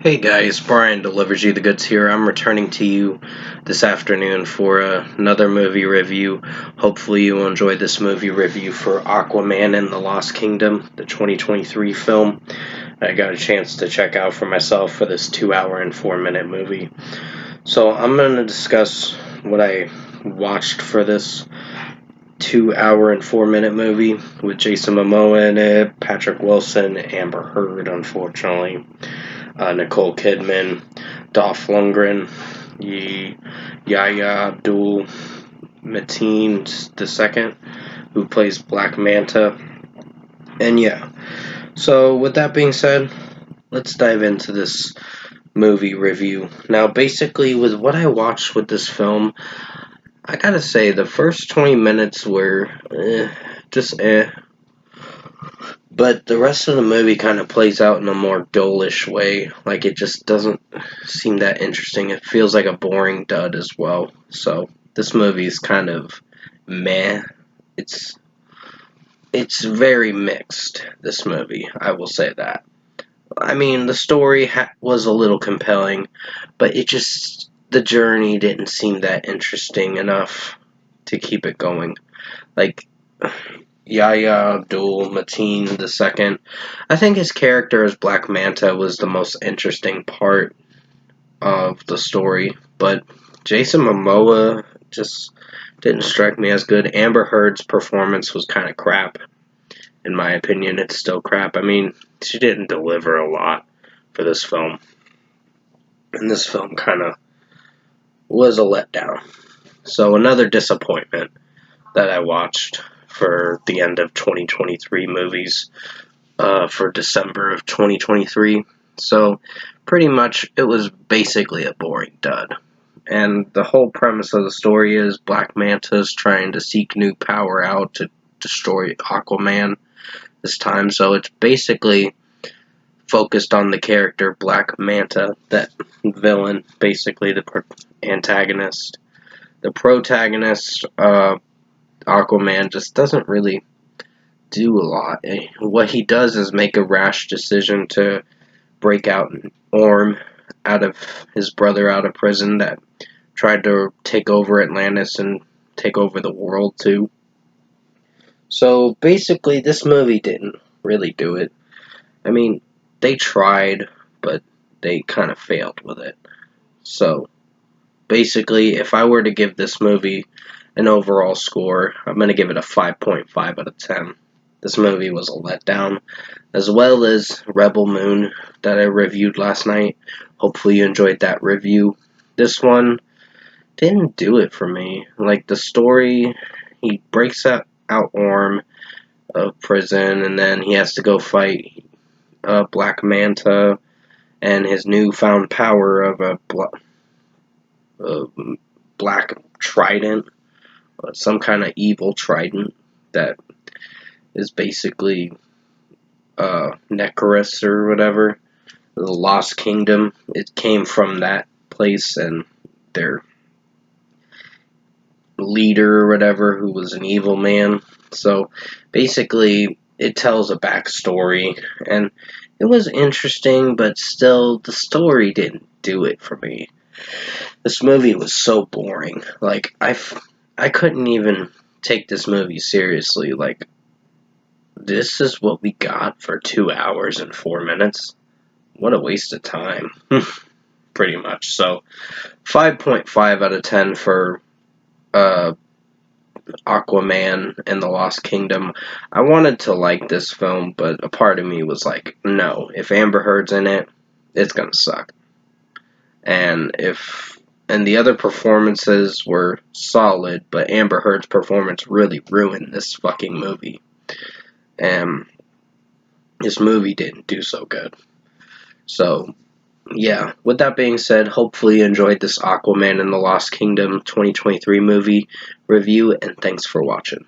Hey guys, Brian delivers you the goods here. I'm returning to you this afternoon for another movie review. Hopefully you will enjoy this movie review for Aquaman and the Lost Kingdom, the 2023 film. I got a chance to check out for myself for this 2 hour and 4 minute movie. So I'm going to discuss what I watched for this 2 hour and 4 minute movie with Jason Momoa in it, Patrick Wilson, Amber Heard, unfortunately. Nicole Kidman, Dolph Lundgren, Yahya Abdul Mateen II, who plays Black Manta. And yeah, so with that being said, let's dive into this movie review. Now, basically, with what I watched with this film, I gotta say, the first 20 minutes were just eh. But the rest of the movie kind of plays out in a more dullish way. Like, it just doesn't seem that interesting. It feels like a boring dud as well. So, this movie is kind of meh. It's very mixed, this movie. I will say that. I mean, the story was a little compelling, but the journey didn't seem that interesting enough to keep it going. Like, Yahya Abdul Mateen II. I think his character as Black Manta was the most interesting part of the story, but Jason Momoa just didn't strike me as good. Amber Heard's performance was kind of crap. In my opinion, it's still crap. I mean, she didn't deliver a lot for this film. And this film kind of was a letdown. So another disappointment that I watched for the end of 2023 movies for December of 2023. So pretty much it was basically a boring dud. And the whole premise of the story is Black Manta's trying to seek new power out to destroy Aquaman this time. So it's basically focused on the character Black Manta, that villain, basically the antagonist. The protagonist, Aquaman, just doesn't really do a lot. What he does is make a rash decision to break out Orm out of his brother out of prison that tried to take over Atlantis and take over the world too. So basically this movie didn't really do it. I mean, they tried, but they kind of failed with it. So basically, if I were to give this movie an overall score, I'm going to give it a 5.5 out of 10. This movie was a letdown, as well as Rebel Moon that I reviewed last night. Hopefully you enjoyed that review. This one didn't do it for me. Like, the story, he breaks out Orm of prison, and then he has to go fight Black Manta and his newfound power of a black trident, some kind of evil trident that is basically Necrus or whatever, the Lost Kingdom. It came from that place, and their leader or whatever, who was an evil man. So basically it tells a backstory, and it was interesting, but still the story didn't do it for me. This movie was so boring. Like, I couldn't even take this movie seriously. Like, this is what we got for 2 hours and 4 minutes? What a waste of time. Pretty much. So, 5.5 out of 10 for Aquaman and the Lost Kingdom. I wanted to like this film, but a part of me was like, no, if Amber Heard's in it, it's gonna suck. And the other performances were solid, but Amber Heard's performance really ruined this fucking movie. And this movie didn't do so good. So, yeah, with that being said, hopefully you enjoyed this Aquaman and the Lost Kingdom 2023 movie review, and thanks for watching.